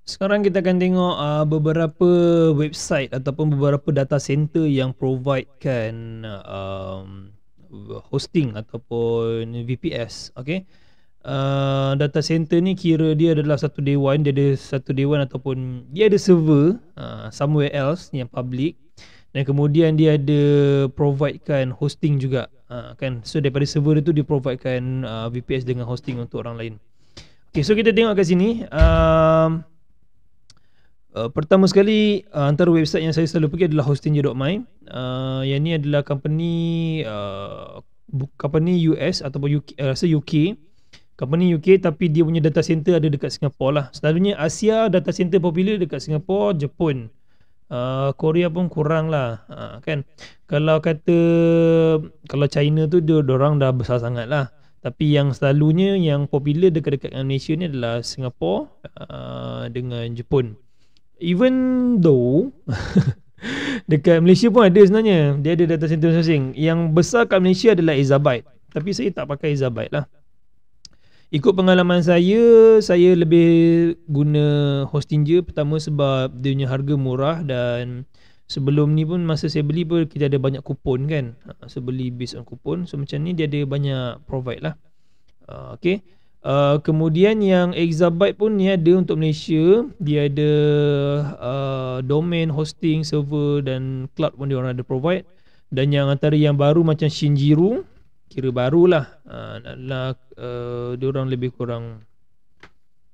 Sekarang kita akan tengok beberapa website ataupun beberapa data center yang providekan hosting ataupun VPS. Okay. Data center ni kira dia adalah satu dewan, dia ada satu dewan ataupun dia ada server somewhere else yang public, dan kemudian dia ada providekan hosting juga, kan. So daripada server itu dia providekan VPS dengan hosting untuk orang lain. Okay, so kita tengok kat sini. Pertama sekali, antara website yang saya selalu pergi adalah hostinja.my. Yang ni adalah company US ataupun UK, rasa UK. Company UK tapi dia punya data center ada dekat Singapore lah. Selalunya Asia data center popular dekat Singapore, Jepun. Korea pun kurang lah, kan. Kalau China tu orang dah besar sangat lah. Tapi yang selalunya yang popular dekat-dekat Malaysia ni adalah Singapore dengan Jepun. Even though dekat Malaysia pun ada sebenarnya, dia ada data center masing-masing. Yang besar kat Malaysia adalah Exabyte, tapi saya tak pakai Exabyte lah. Ikut pengalaman saya lebih guna Hostinja. Pertama sebab dia punya harga murah, dan sebelum ni pun masa saya beli pun kita ada banyak kupon kan. So beli based on kupon. So macam ni dia ada banyak provide lah. Okay. Kemudian yang Exabyte pun ni ada untuk Malaysia. Dia ada domain, hosting, server dan cloud pun dia orang ada provide. Dan yang antara yang baru macam Shinjiru, kira barulah, adalah dia orang lebih kurang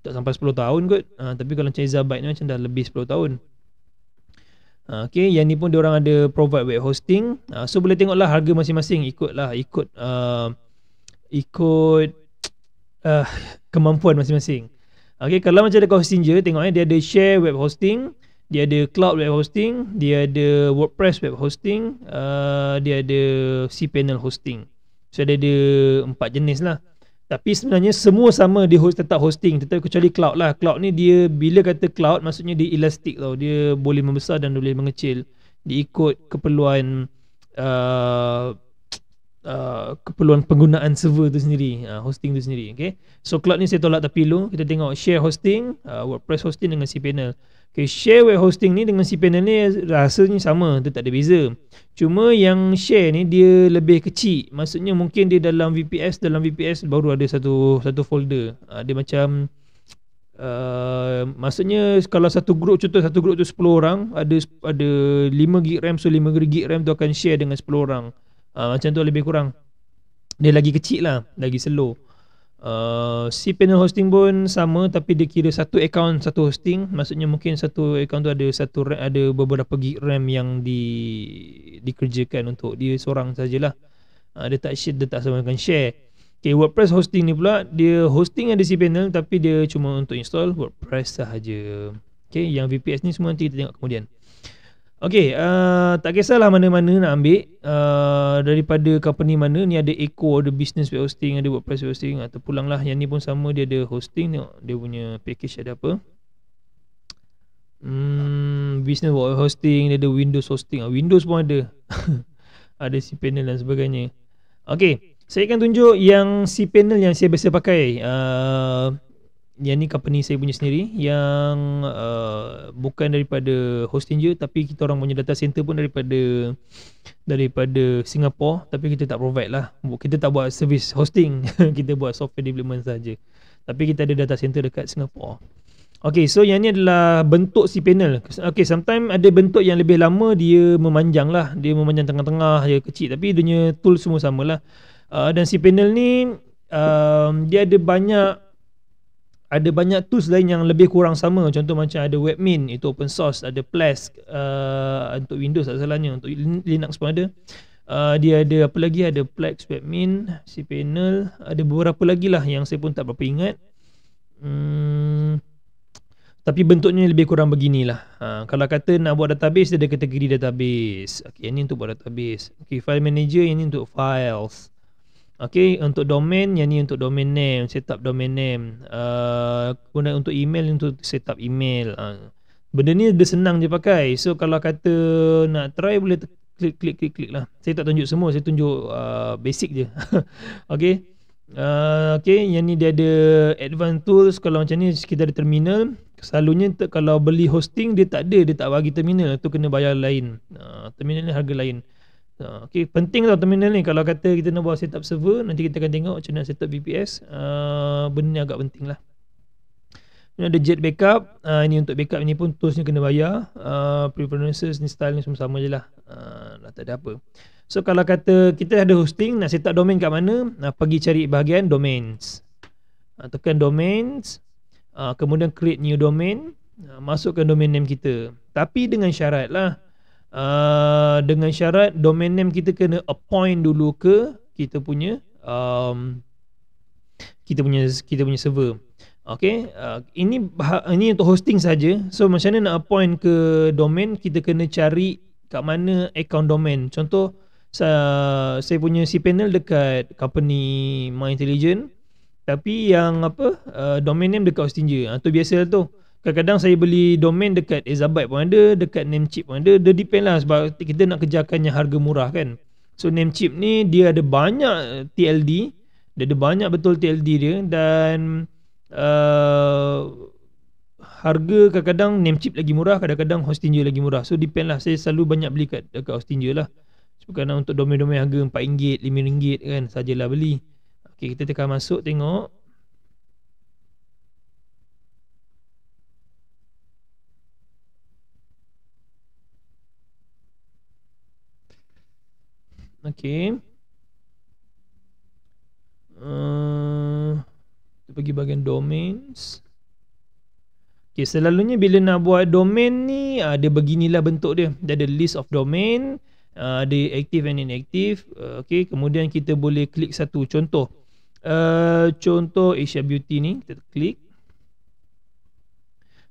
tak sampai 10 tahun kot. Tapi kalau macam Exabyte ni macam dah lebih 10 tahun. Okay, yang ni pun dia orang ada provide web hosting. So boleh tengoklah harga masing-masing, ikut kemampuan masing-masing. Okay, kalau macam dekat Hostinja, tengok dia ada share web hosting, dia ada cloud web hosting, dia ada WordPress web hosting, dia ada cPanel hosting. So dia ada 4 jenis lah. Tapi sebenarnya semua sama, dia tetap hosting, tetap kecuali cloud lah. Cloud ni dia, bila kata cloud maksudnya dia elastik tau. Dia boleh membesar dan boleh mengecil. Dia ikut keperluan keperluan penggunaan server tu sendiri, hosting tu sendiri. Okay. So cloud ni saya tolak tak pilu. Kita tengok share hosting, WordPress hosting dengan cPanel. Okay, share web hosting ni dengan cPanel ni rasanya sama, dia tak ada beza. Cuma yang share ni dia lebih kecil. Maksudnya mungkin dia dalam VPS baru ada satu folder. Dia macam maksudnya kalau satu group, contoh satu group tu 10 orang, ada 5GB RAM, so 5GB RAM tu akan share dengan 10 orang. Macam tu lebih kurang. Dia lagi kecil lah, lagi slow. cPanel hosting pun sama, tapi dia kira satu account satu hosting. Maksudnya mungkin satu account tu ada beberapa gig RAM yang dikerjakan untuk dia seorang sajalah. Dia tak sama dengan share. Okay, WordPress hosting ni pula, dia hosting ada cPanel tapi dia cuma untuk install WordPress sahaja. Okay, yang VPS ni semua nanti kita tengok kemudian. Okay, tak kisahlah mana-mana nak ambil, daripada company mana. Ni ada Echo, ada business web hosting, ada WordPress web hosting, atau pulanglah yang ni pun sama, dia ada hosting. Tengok dia punya package ada apa. Business web hosting, dia ada Windows hosting. Windows pun ada. Ada cPanel dan sebagainya. Okay, saya akan tunjuk yang cPanel yang saya biasa pakai. Yang ni company saya punya sendiri, yang bukan daripada Hostinja, tapi kita orang punya data center pun daripada Singapore, tapi kita tak provide lah. Kita tak buat service hosting. Kita buat software development saja. Tapi kita ada data center dekat Singapore. Okay, so yang ni adalah bentuk cPanel. Okay, sometimes ada bentuk yang lebih lama, dia memanjang lah. Dia memanjang tengah-tengah, dia kecil, tapi dia punya tool semua sama lah. Dan cPanel ni dia ada banyak tools lain yang lebih kurang sama. Contoh macam ada Webmin, itu open source. Ada Plesk untuk Windows tak salahnya. Untuk Linux pun ada. Dia ada apa lagi, ada Plex, Webmin, cPanel. Ada beberapa lagi lah yang saya pun tak berapa ingat. Tapi bentuknya lebih kurang beginilah. Kalau kata nak buat database, dia ada kategori database. Okay, ini untuk buat database. Okay, file manager, ini untuk files. Okay, untuk domain, yang ni untuk domain name, setup domain name. Kemudian untuk email, untuk setup email. Benda ni dia senang je pakai. So kalau kata nak try, boleh klik lah. Saya tak tunjuk semua, saya tunjuk basic je. Okay, yang ni dia ada advanced tools. Kalau macam ni kita ada terminal. Selalunya kalau beli hosting dia tak bagi terminal, tu kena bayar lain. Terminal ni harga lain. Okay, penting tau terminal ni. Kalau kata kita nak buat setup server, nanti kita akan tengok macam mana setup VPS. Benda ni agak penting lah. Ini ada jet backup. Ini untuk backup ni pun toolsnya kena bayar. Preferences ni, style ni semua sama je lah. Tak ada apa. So kalau kata kita ada hosting, nak setup domain kat mana, pergi cari bahagian domains. Tekan domains. Kemudian create new domain, masukkan domain name kita. Tapi dengan syarat lah, dengan syarat domain name kita kena appoint dulu ke kita punya server. Okay, ini untuk hosting saja. So macam mana nak appoint ke domain, kita kena cari kat mana account domain. Contoh saya punya cPanel dekat company MyIntelligent, tapi yang domain name dekat Hostinger. Tu biasa tu. Kadang-kadang saya beli domain dekat Exabyte pun ada, dekat Namecheap pun ada. Dia depend lah, sebab kita nak kejarkan yang harga murah kan. So Namecheap ni dia ada banyak TLD, dia ada banyak betul TLD dia, dan harga kadang-kadang Namecheap lagi murah, kadang-kadang Hostinger lagi murah. So depend lah. Saya selalu banyak beli dekat Hostinger lah. Kerana untuk domain-domain harga RM4, RM5 kan, sajalah beli. Okay, kita tekan masuk, tengok. Okay. Kita pergi bahagian domains. Okay, selalunya bila nak buat domain ni, dia beginilah bentuk dia. Dia ada list of domain, ada active and inactive. Okay, kemudian kita boleh klik satu. Contoh Asia Beauty ni, kita klik.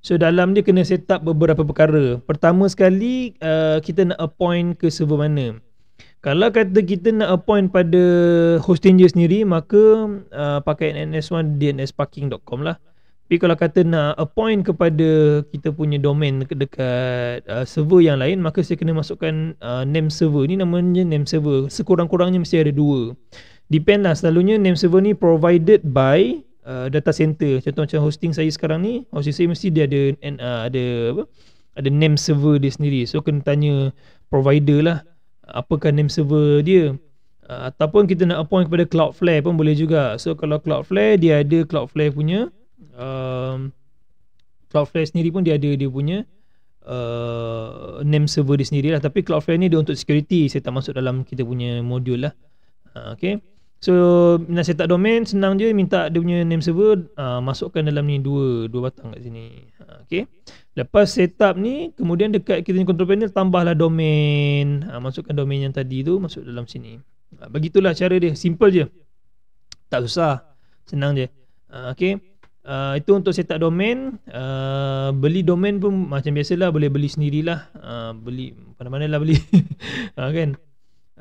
So dalam dia kena set up beberapa perkara. Pertama sekali, kita nak appoint ke server mana. Kalau kata kita nak appoint pada Hostinger sendiri, maka pakai ns1dnsparking.com lah. Tapi kalau kata nak appoint kepada kita punya domain dekat server yang lain, maka saya kena masukkan name server. Ni namanya name server. Sekurang-kurangnya mesti ada 2. Depend lah, selalunya name server ni provided by data center. Contoh macam hosting saya sekarang ni, hosting saya mesti dia ada name server dia sendiri. So kena tanya provider lah, apakah name server dia. Ataupun kita nak appoint kepada Cloudflare pun boleh juga. So kalau Cloudflare, dia ada Cloudflare punya Cloudflare sendiri pun dia ada dia punya name server dia sendiri lah. Tapi Cloudflare ni dia untuk security, saya tak masuk dalam kita punya modul lah. Okay, so nak set up domain senang je, minta dia punya name server, masukkan dalam ni dua batang kat sini. Okay, lepas set up ni, kemudian dekat kita ni control panel, tambahlah domain, masukkan domain yang tadi tu masuk dalam sini. Begitulah cara dia, simple je, tak susah, senang je. Okay, itu untuk set up domain. Beli domain pun macam biasalah, boleh beli sendirilah, beli mana-mana lah beli. Kan.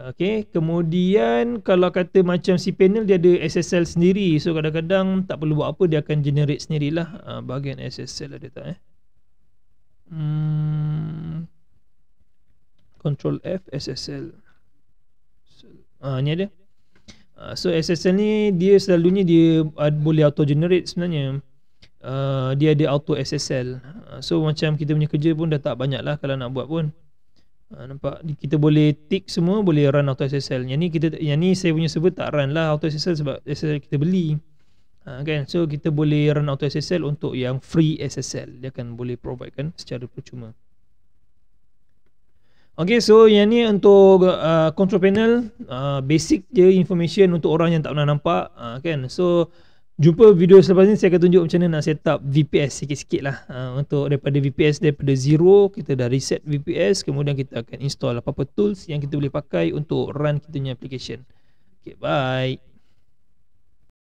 Okay, kemudian kalau kata macam cPanel, dia ada SSL sendiri. So kadang-kadang tak perlu buat apa, dia akan generate sendirilah. Bahagian SSL ada tak Control F SSL. Ni ada. So SSL ni dia selalunya dia boleh auto generate sebenarnya. Dia ada auto SSL. So macam kita punya kerja pun dah tak banyak lah kalau nak buat pun. Nampak, kita boleh tick semua, boleh run auto SSL. Yang ni saya punya server tak run lah auto SSL sebab SSL kita beli. Kan, so kita boleh run auto SSL untuk yang free SSL. Dia akan boleh provide kan secara percuma. Okay, so yang ni untuk control panel, basic je information untuk orang yang tak pernah nampak. Kan, so jumpa video selepas ni, saya akan tunjuk macam mana nak set up VPS sikit-sikit lah. Untuk daripada VPS, daripada zero, kita dah reset VPS. Kemudian kita akan install apa-apa tools yang kita boleh pakai untuk run kita punya application. Okay, bye.